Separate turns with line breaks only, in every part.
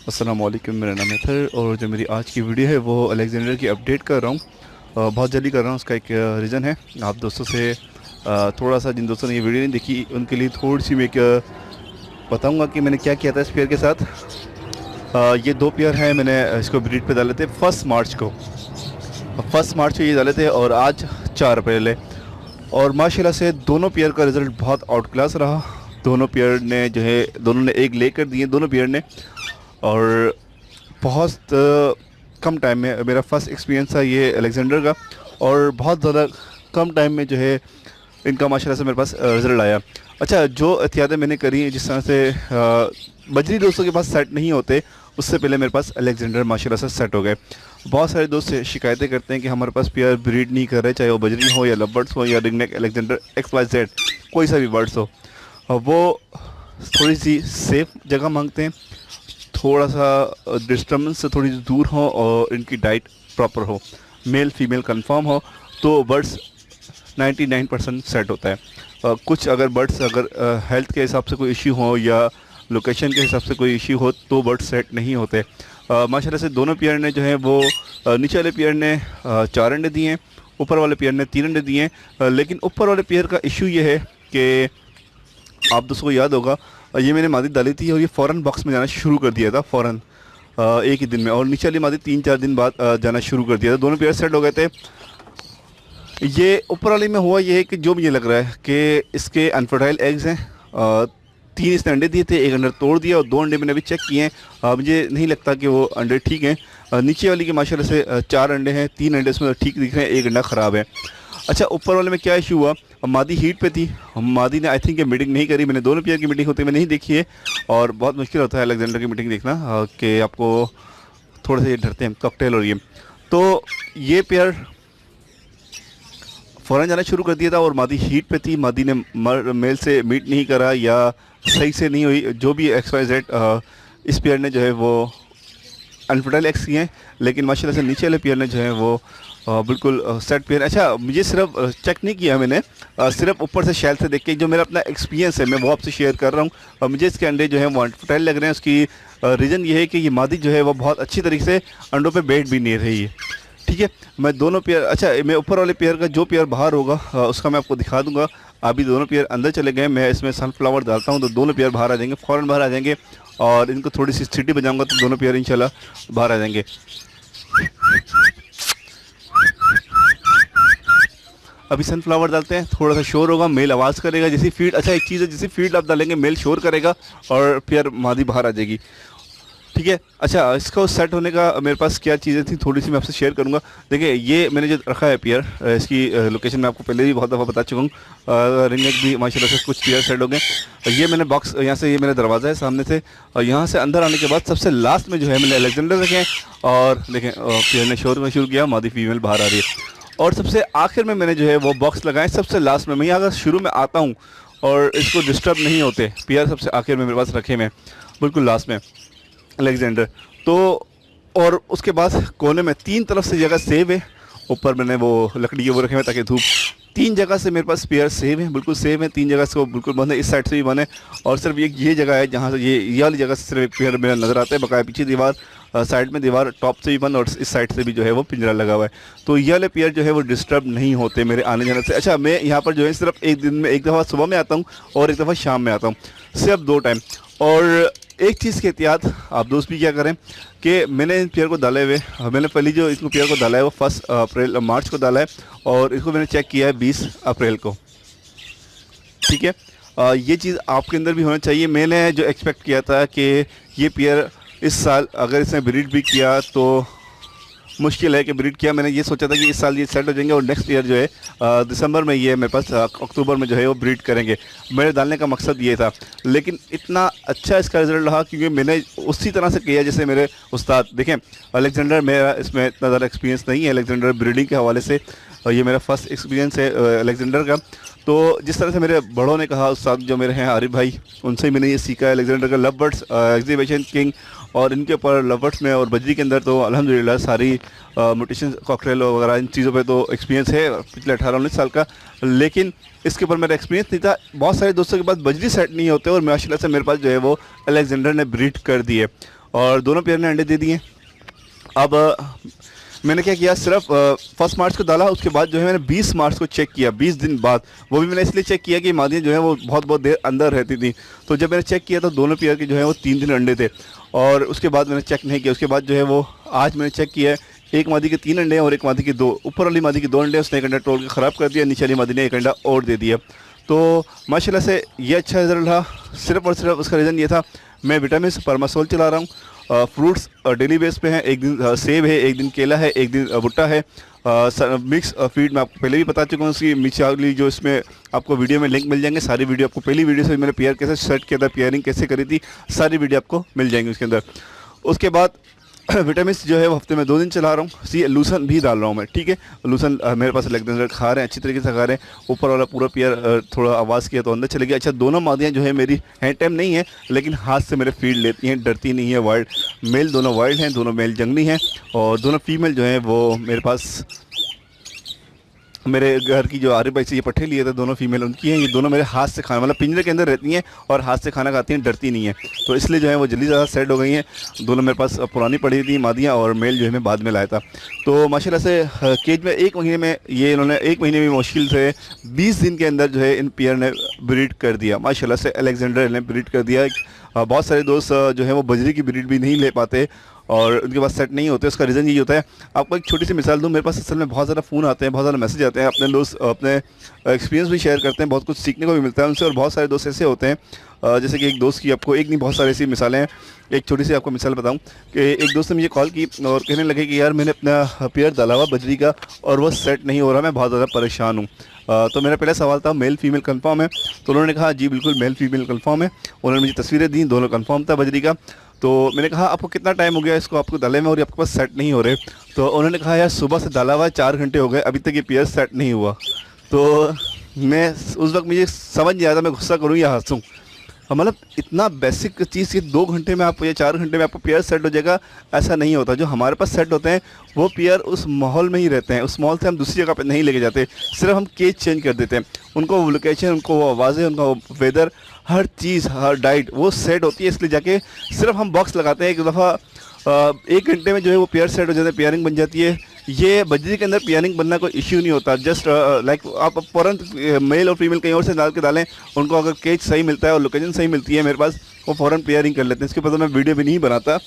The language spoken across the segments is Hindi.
अस्सलाम वालेकुम, मेरा नाम है थर और जो मेरी आज की वीडियो है वो अलेक्जेंडर की अपडेट कर रहा हूँ। बहुत जल्दी कर रहा हूँ। उसका एक रीज़न है। आप दोस्तों से थोड़ा सा, जिन दोस्तों ने ये वीडियो नहीं देखी उनके लिए थोड़ी सी मैं एक बताऊँगा कि मैंने क्या किया था इस पेयर के साथ। ये दो पेयर हैं, मैंने इसको ब्रीड पे डाले थे फर्स्ट मार्च को ये डाले थे और आज 4 अप्रैल है। और माशाल्लाह से दोनों पेयर का रिज़ल्ट बहुत आउट क्लास रहा। दोनों पेयर ने जो है, दोनों ने एग ले कर दिए दोनों पेयर ने। और बहुत कम टाइम में मेरा फर्स्ट एक्सपीरियंस था ये अलेक्जेंडर का, और बहुत ज़्यादा कम टाइम में जो है इनका माशाल्लाह से मेरे पास रिज़ल्ट आया। अच्छा, जो एहतियातें मैंने करी हैं, जिस तरह से बजरी दोस्तों के पास सेट नहीं होते, उससे पहले मेरे पास अलेक्जेंडर माशाल्लाह से सेट हो गए। बहुत सारे दोस्त शिकायतें करते हैं कि हमारे पास पेयर ब्रीड नहीं कर रहे, चाहे वो बजरी हो या लवबर्ड्स हो या रिंगनेक अलेक्जेंडर XYZ, कोई सा भी बर्ड्स हो। वो थोड़ी सी सेफ जगह मांगते हैं, थोड़ा सा डिस्टर्बेंस से थोड़ी दूर हो और इनकी डाइट प्रॉपर हो, मेल फीमेल कंफर्म हो, तो बर्ड्स 99% सेट होता है। कुछ अगर बर्ड्स अगर हेल्थ के हिसाब से कोई इश्यू हो या लोकेशन के हिसाब से कोई इश्यू हो तो बर्ड्स सेट नहीं होते। माशाल्लाह से दोनों पेयर ने जो है वो नीचे वाले पेयर ने 4 अंडे दिए हैं, ऊपर वाले पेयर ने 3 अंडे दिए हैं। लेकिन ऊपर वाले पेयर का इशू ये है कि आप दोस्तों को याद होगा, ये मैंने मादी डाली थी और ये फ़ौरन बॉक्स में जाना शुरू कर दिया था, फ़ौरन एक ही दिन में। और नीचे वाली मादी 3-4 दिन बाद जाना शुरू कर दिया था। दोनों पेयर सेट हो गए थे। ये ऊपर वाली में हुआ ये है कि जो मुझे लग रहा है कि इसके अनफर्टाइल एग्स हैं। 3 इसने अंडे दिए थे, 1 अंडा तोड़ दिया और 2 अंडे मैंने अभी चेक किए हैं। मुझे नहीं लगता कि वो अंडे ठीक हैं। नीचे वाली के माशाल्लाह से 4 अंडे हैं, 3 अंडे इसमें ठीक दिख रहे हैं, 1 अंडा ख़राब है। अच्छा, ऊपर वाले में क्या इशू हुआ, मादी हीट पे थी। मादी ने आई थिंक मीटिंग नहीं करी। मैंने दोनों पेयर की मीटिंग होते हुए नहीं देखी है, और बहुत मुश्किल होता है अलेक्जेंडर की मीटिंग देखना कि आपको थोड़े से डरते हैं कॉकटेल और ये। तो ये पेयर फ़ौरन जाना शुरू कर दिया था और मादी हीट पे थी। मादी ने मेल से मीट नहीं करा या सही से नहीं हुई, जो भी XYZ। इस पेयर ने जो है वो अनफर्टाइल एग्स किए हैं, लेकिन माशाल्लाह से नीचे वाले पेयर ने जो है वो बिल्कुल सेट पेयर। अच्छा, मुझे सिर्फ चेक नहीं किया मैंने, सिर्फ ऊपर से शैल से देख के जो मेरा अपना एक्सपीरियंस है मैं वो आपसे शेयर कर रहा हूँ। मुझे इसके अंडे जो है वो अनफर्टाइल लग रहे हैं। उसकी रीज़न ये है कि ये मादी जो है वो बहुत अच्छी तरीके से अंडों पे बैठ भी नहीं रही है। ठीक है, मैं दोनों पेयर, अच्छा मैं ऊपर वाले पेयर का जो पेयर बाहर होगा उसका मैं आपको दिखा दूंगा। अभी दोनों पेयर अंदर चले गए, मैं इसमें सनफ्लावर डालता हूँ तो दोनों पेयर बाहर आ जाएंगे, फ़ौरन बाहर आ जाएंगे। और इनको थोड़ी सी सीटी बजाऊंगा तो दोनों पेयर इंशाल्लाह बाहर आ जाएंगे। अभी सनफ्लावर डालते हैं, थोड़ा सा शोर होगा, मेल आवाज़ करेगा जैसी फीड। अच्छा, एक चीज़ है, जैसी फीड आप डालेंगे मेल शोर करेगा और पेयर मादी बाहर आ जाएगी। ठीक है। अच्छा, इसको सेट होने का मेरे पास क्या चीज़ें थी थोड़ी सी मैं आपसे शेयर करूंगा। देखिए, ये मैंने जो रखा है पेयर, इसकी लोकेशन मैं आपको पहले भी बहुत दफ़ा बता चुका हूँ। रिंग नेक भी माशाल्लाह से कुछ पेयर सेट हो गए। ये मैंने बॉक्स यहाँ से, ये मेरा दरवाज़ा है सामने से, और यहाँ से अंदर आने के बाद सबसे लास्ट में जो है मैंने अलेक्जेंडर रखे हैं। और देखें पेयर ने शोर में शुरू किया, मादी फीमेल बाहर आ रही है। और सबसे आखिर में मैंने जो है वो बॉक्स लगाए सबसे लास्ट में। मैं यहाँ अगर शुरू में आता हूँ और इसको डिस्टर्ब नहीं होते, पेयर सबसे आखिर में मेरे पास रखे मैं, बिल्कुल लास्ट में अलेक्जेंडर। तो और उसके बाद कोने में 3 तरफ से जगह सेव है। ऊपर मैंने वो लकड़ी के वो रखे हुए ताकि धूप, 3 जगह से मेरे पास पेयर सेव है, बिल्कुल सेव है। 3 जगह से वो बिल्कुल बंद है, इस साइड से भी बंद है। और सिर्फ ये जगह है जहाँ से ये वाली जगह से सिर्फ एक पेयर मेरा नज़र आता है। बकाया पीछे दीवार, साइड में दीवार, टॉप से भी बंद, और इस साइड से भी जो है वो पिंजरा लगा हुआ है। तो ये वाले पेयर जो है वो डिस्टर्ब नहीं होते मेरे आने जाने से। अच्छा, मैं यहाँ पर जो है सिर्फ एक दिन में एक दफ़ा सुबह में आता हूँ और एक दफ़ा शाम में आता हूँ, सिर्फ 2 टाइम। और एक चीज़ की एहतियात आप दोस्त भी क्या करें कि मैंने इन पेयर को डाले हुए, मैंने पहली जो इसको पेयर को डाला है वो 1 मार्च को डाला है, और इसको मैंने चेक किया है 20 अप्रैल को। ठीक है, ये चीज़ आपके अंदर भी होना चाहिए। मैंने जो एक्सपेक्ट किया था कि ये पेयर इस साल अगर इसने ब्रीड भी किया तो मुश्किल है कि ब्रीड किया। मैंने ये सोचा था कि इस साल ये सेट हो जाएंगे और नेक्स्ट ईयर जो है दिसंबर में ये मेरे पास अक्टूबर में जो है वो ब्रीड करेंगे। मेरे डालने का मकसद ये था, लेकिन इतना अच्छा इसका रिज़ल्ट रहा क्योंकि मैंने उसी तरह से किया जैसे मेरे उस्ताद। देखें, अलेक्जेंडर मेरा इसमें इतना ज़्यादा एक्सपीरियंस नहीं है अलेक्जेंडर ब्रीडिंग के हवाले से, और ये मेरा फर्स्ट एक्सपीरियंस है अलेक्जेंडर का। तो जिस तरह से मेरे बड़ों ने कहा, उस्ताद जो मेरे हैं आरिफ भाई, उनसे मैंने ये सीखा है अलेक्जेंडर का लवबर्ड्स, एग्जीबिशन किंग, और इनके ऊपर लवबर्ड्स में और बजरी के अंदर तो अल्हम्दुलिल्लाह सारी म्यूटेशन कॉकटेल वगैरह इन चीज़ों पे तो एक्सपीरियंस है पिछले 18-19 साल का। लेकिन इसके ऊपर मेरा एक्सपीरियंस नहीं था। बहुत सारे दोस्तों के पास बजरी सेट नहीं होते और माशाल्लाह से मेरे पास जो है वो अलेक्जेंडर ने ब्रीड कर दिए। और दोनों पेयर ने अंडे दे दिए। अब मैंने क्या किया, सिर्फ 1 मार्च को डाला, उसके बाद जो है मैंने 20 मार्च को चेक किया, 20 दिन बाद। वो भी मैंने इसलिए चेक किया कि मादियाँ जो है वो बहुत देर अंदर रहती थी। तो जब मैंने चेक किया तो दोनों पेयर के जो है वो 3 दिन अंडे थे, और उसके बाद मैंने चेक नहीं किया। उसके बाद जो है वो आज मैंने चेक किया है, एक मादी के 3 अंडे हैं और एक मादी के 2। ऊपर वाली मादी के 2 अंडे, उसने एक अंडा तोड़ के ख़राब कर दिया, नीचे वाली मादी ने एक अंडा और दे दिया। तो माशाल्लाह से ये अच्छा रिजल्ट रहा। सिर्फ और सिर्फ उसका रीज़न ये था, मैं विटामिन परमासोल चला रहा हूँ। फ्रूट्स डेली बेस पे हैं, एक दिन सेब है, एक दिन केला है, एक दिन भुट्टा है। मिक्स फीड मैं आपको पहले भी बता चुका हूँ, उसकी नीचे वाली जो इसमें आपको वीडियो में लिंक मिल जाएंगे। सारी वीडियो आपको, पहली वीडियो से मैंने पेयर कैसे सेट किया था, पेयरिंग कैसे करी थी, सारी वीडियो आपको मिल जाएंगी उसके अंदर। उसके बाद विटामिन जो है वो हफ्ते में 2 दिन चला रहा हूँ। सी लूसन भी डाल रहा हूँ मैं, ठीक है। लूसन मेरे पास लेग खा रहे हैं, अच्छी तरीके से खा रहे हैं। ऊपर वाला पूरा पेयर थोड़ा आवाज़ किया तो अंदर चले गया। अच्छा, दोनों मादियाँ जो है मेरी हैंड टाइम नहीं है, लेकिन हाथ से मेरे फीड लेती हैं, डरती नहीं है। वाइल्ड मेल दोनों वाइल्ड हैं, दोनों मेल जंगली हैं, और दोनों फीमेल जो हैं वो मेरे पास, मेरे घर की जो आरिफ भाई से ये पट्ठे लिए थे, दोनों फीमेल उनकी हैं। ये दोनों मेरे हाथ से खाना, मतलब पिंजरे के अंदर रहती हैं और हाथ से खाना खाती हैं, डरती नहीं है। तो इसलिए जो है वो जल्दी ज़्यादा सेट हो गई हैं। दोनों मेरे पास पुरानी पड़ी थी मादियाँ, और मेल जो है मैं बाद में लाया था। तो माशाल्लाह से केज में 1 महीने में ये इन्होंने 1 महीने में मुश्किल से 20 दिन के अंदर जो है इन पेयर ने ब्रीड कर दिया। माशाल्लाह से अलेक्जेंडर ने ब्रीड कर दिया। बहुत सारे दोस्त जो है वो बजरी की ब्रीड भी नहीं ले पाते और उनके पास सेट नहीं होते। उसका रीज़न ये होता है, आपको एक छोटी सी मिसाल दूं। मेरे पास असल में बहुत ज़्यादा फ़ोन आते हैं, बहुत ज़्यादा मैसेज आते हैं, अपने दोस्त अपने एक्सपीरियंस भी शेयर करते हैं, बहुत कुछ सीखने को भी मिलता है उनसे। और बहुत सारे दोस्त ऐसे होते हैं, जैसे कि एक दोस्त की, आपको एक नहीं बहुत सारी ऐसी मिसालें हैं। एक छोटी सी आपको मिसाल बताऊं कि एक दोस्त ने मुझे कॉल की और कहने लगे कि यार मैंने अपना पेयर डाला हुआ बजरी का और वो सेट नहीं हो रहा, मैं बहुत ज़्यादा परेशान हूँ। तो मेरा पहला सवाल था, मेल फीमेल कंफर्म है? तो उन्होंने कहा जी बिल्कुल मेल फीमेल कंफर्म है। उन्होंने मुझे तस्वीरें दी, दोनों कंफर्म था बजरी का। तो मैंने कहा आपको कितना टाइम हो गया इसको आपको डाले में और आपके पास सेट नहीं हो रहे? तो उन्होंने कहा यार सुबह से डाला हुआ 4 घंटे हो गए, अभी तक ये पेयर सेट नहीं हुआ। तो मैं उस वक्त मुझे समझ नहीं आया था मैं गुस्सा करूँ या हंसूँ। मतलब इतना बेसिक चीज़ कि 2 घंटे में आप या 4 घंटे में आपको पेयर सेट हो जाएगा, ऐसा नहीं होता। जो हमारे पास सेट होते हैं वो पेयर उस माहौल में ही रहते हैं, उस माहौल से हम दूसरी जगह पे नहीं लेके जाते, सिर्फ हम केज चेंज कर देते हैं। उनको वो लोकेशन, उनको वो आवाज़ें, उनका वेदर, हर चीज़, हर डाइट वो सेट होती है। इसलिए जाके सिर्फ हम बॉक्स लगाते हैं, एक दफ़ा 1 घंटे में जो है वो पेयर सेट हो जाते हैं, पेयरिंग बन जाती है। ये बजरी के अंदर पेयरिंग बनना कोई इश्यू नहीं होता। जस्ट लाइक आप फ़ौरन मेल और फीमेल कहीं और से डाल के डालें, उनको अगर केज सही मिलता है और लोकेशन सही मिलती है मेरे पास, वो फ़ौरन पेयरिंग कर लेते हैं। इसके ऊपर तो मैं वीडियो भी नहीं बनाता।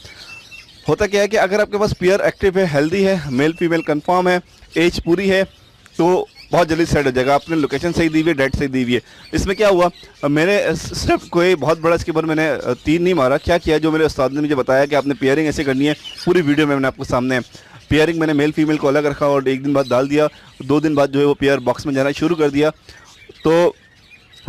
होता क्या है कि अगर आपके पास पेयर एक्टिव है, हेल्दी है, मेल फीमेल कंफर्म है, एज पूरी है, तो बहुत जल्दी सेट हो जाएगा। आपने लोकेशन सही दी हुई है, डेट सही दी हुई है। इसमें क्या हुआ, मैंने स्टेप कोई बहुत बड़ा इसके ऊपर मैंने तीर नहीं मारा। क्या किया, जो मेरे उस्ताद ने मुझे बताया कि आपने पेयरिंग ऐसे करनी है, पूरी वीडियो में मैंने आपको सामने पेयरिंग मैंने मेल फीमेल को अलग रखा और 1 दिन बाद डाल दिया। 2 दिन बाद जो है वो पेयर बॉक्स में जाना शुरू कर दिया। तो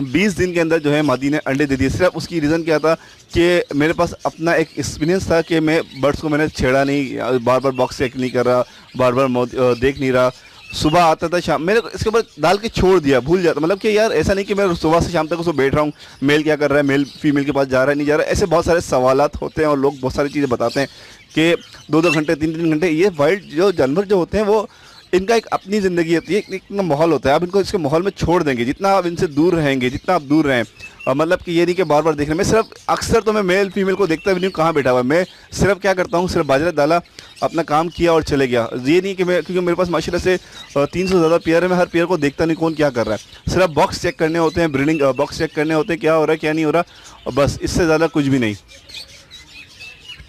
20 दिन के अंदर जो है मादी ने अंडे दे दिए। सिर्फ उसकी रीज़न क्या था कि मेरे पास अपना एक एक्सपीरियंस था कि मैं बर्ड्स को मैंने छेड़ा नहीं, बार बार बॉक्स चेक नहीं कर रहा, बार बार देख नहीं रहा। सुबह आता था, शाम मैंने इसके ऊपर डाल के छोड़ दिया, भूल जाता। मतलब कि यार ऐसा नहीं कि मैं सुबह से शाम तक उसको बैठ रहा हूँ, मेल क्या कर रहा है, मेल फीमेल के पास जा रहा है नहीं जा रहा है। ऐसे बहुत सारे सवालात होते हैं और लोग बहुत सारी चीज़ें बताते हैं कि 2-2 घंटे 3-3 घंटे। ये वाइल्ड जो जानवर जो होते हैं वो इनका एक अपनी ज़िंदगी होती है, एक माहौल होता है। आप इनको इसके माहौल में छोड़ देंगे, जितना आप इनसे दूर रहेंगे, जितना आप दूर रहें। मतलब कि ये नहीं कि बार बार देखने में, सिर्फ अक्सर तो मैं मेल फीमेल को देखता भी नहीं हूँ कहाँ बैठा हुआ है। मैं सिर्फ क्या करता हूँ, सिर्फ बाजरा डाला, अपना काम किया और चले गया। ये नहीं कि मैं, क्योंकि मेरे पास माशाल्लाह से 300 से ज़्यादा पेयर है, मैं हर पेयर को देखता नहीं कौन क्या कर रहा है। सिर्फ बॉक्स चेक करने होते हैं, ब्रीडिंग बॉक्स चेक करने होते हैं, क्या हो रहा है क्या नहीं हो रहा, और बस इससे ज़्यादा कुछ भी नहीं।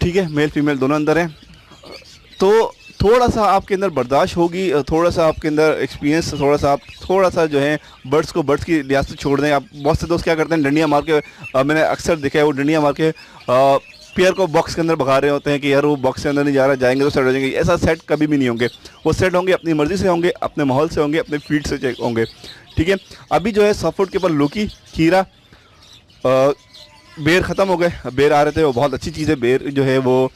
ठीक है, मेल फीमेल दोनों अंदर हैं। तो थोड़ा सा आपके अंदर बर्दाश्त होगी, थोड़ा सा आपके अंदर एक्सपीरियंस, थोड़ा सा जो है बर्ड्स को बर्ड्स की लिहाज से छोड़ दें। आप बहुत से दोस्त क्या करते हैं, डंडियाँ मार के, मैंने अक्सर देखा है वो डंडियाँ मार के पेयर को बॉक्स के अंदर भगा रहे होते हैं कि यार वो बॉक्स के अंदर नहीं जा रहा, जाएंगे तो सेट हो जाएंगे। ऐसा सेट कभी भी नहीं होंगे। वो सेट होंगे अपनी मर्ज़ी से होंगे, अपने माहौल से होंगे, अपने फीड से होंगे। ठीक है, अभी जो है सॉफ्टवुड के ऊपर लौकी, खीरा, बेर ख़त्म हो गए, बेर आ रहे थे, वो बहुत अच्छी चीज़ है। बेर जो है वो,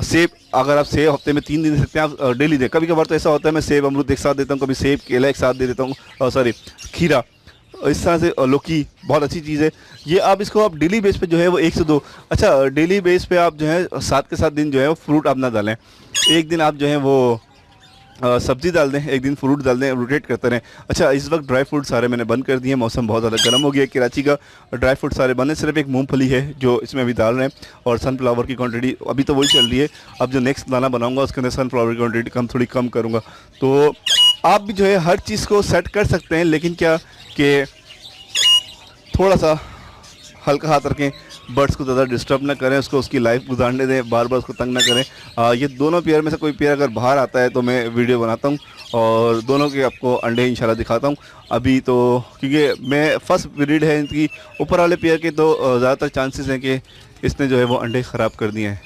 सेब, अगर आप सेब हफ्ते में 3 दिन दे सकते हैं, आप डेली दें। कभी कभार तो ऐसा होता है मैं सेब अमरूद एक साथ देता हूँ, कभी सेब केला एक साथ दे देता हूँ, सॉरी खीरा, इस तरह से। लौकी बहुत अच्छी चीज़ है ये। आप इसको आप डेली बेस पे जो है वो 1 से 2, अच्छा डेली बेस पे आप जो है 7 के 7 दिन जो है वो फ्रूट आप ना डालें। एक दिन आप जो है वो सब्जी डाल दें, एक दिन फ्रूट डाल दें, रोटेट करते रहें। अच्छा, इस वक्त ड्राई फ्रूट सारे मैंने बंद कर दिए, मौसम बहुत ज़्यादा गर्म हो गया कराची का, ड्राई फ्रूट सारे बंद हैं, सिर्फ एक मूंगफली है जो इसमें अभी डाल रहे हैं, और सनफ्लावर की क्वांटिटी अभी तो वही चल रही है। अब जो नेक्स्ट दाना बनाऊंगा उसके अंदर सनफ्लावर की क्वांटिटी थोड़ी कम करूँगा। तो आप भी जो है हर चीज़ को सेट कर सकते हैं, लेकिन क्या कि थोड़ा सा हल्का हाथ रखें, बर्ड्स को ज़्यादा डिस्टर्ब ना करें, उसको उसकी लाइफ गुजारने दें, बार बार उसको तंग ना करें। ये दोनों पेयर में से कोई पेयर अगर बाहर आता है तो मैं वीडियो बनाता हूँ और दोनों के आपको अंडे इंशाल्लाह दिखाता हूँ। अभी तो क्योंकि मैं फर्स्ट ब्रीड है इनकी, ऊपर वाले पेयर के तो ज़्यादातर चांसेस हैं कि इसने जो है वो अंडे ख़राब कर दिए हैं।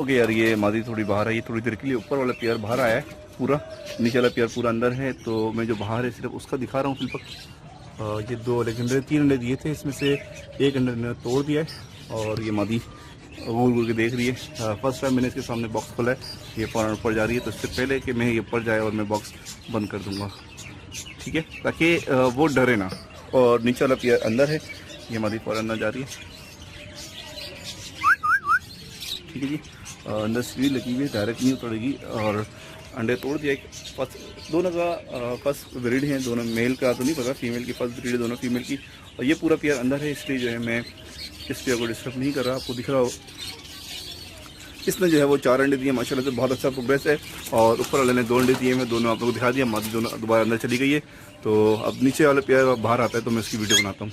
ओके यार, ये मादी थोड़ी बाहर है, ये थोड़ी देर के लिए ऊपर वाला पेयर बाहर आया है पूरा, नीचे वाला पेयर पूरा अंदर है। तो मैं जो बाहर है सिर्फ उसका दिखा रहा हूँ फिलहाल। ये 2 अंडे 3 अंडे दिए थे, इसमें से एक अंडे ने तोड़ दिया है और ये मादी घूर घूर के देख रही है। फर्स्ट टाइम मैंने इसके सामने बॉक्स खोला है, ये फ़ौरन ऊपर जा रही है, तो इससे पहले कि मैं ये ऊपर जाए और मैं बॉक्स बंद कर दूँगा, ठीक है, ताकि वो डरे ना। और नीचे वाला पेयर अंदर है, ये मादी फ़ौरन अंदर जा रही है, ठीक है जी। अंदर सीढ़ी लगी हुई है, डायरेक्ट नहीं उतरेगी। और अंडे तोड़ दिया। फर्स्ट दोनों का फर्स्ट ब्रीड है, दोनों मेल का तो नहीं पता, फीमेल की फर्स्ट ब्रीड है दोनों फीमेल की। और ये पूरा पेयर अंदर है, इसलिए जो है मैं इस पेयर को डिस्टर्ब नहीं कर रहा। आपको दिख रहा हो इसने जो है वो 4 अंडे दिए, माशाल्लाह से बहुत अच्छा प्रोग्रेस है। और ऊपर वाले ने 2 अंडे दिए, मैं दोनों आप लोगों को दिखा दिया, मादी दोनों दोबारा अंदर चली गई है। तो अब नीचे वाला पेयर बाहर आता है तो मैं उसकी वीडियो बनाता हूँ।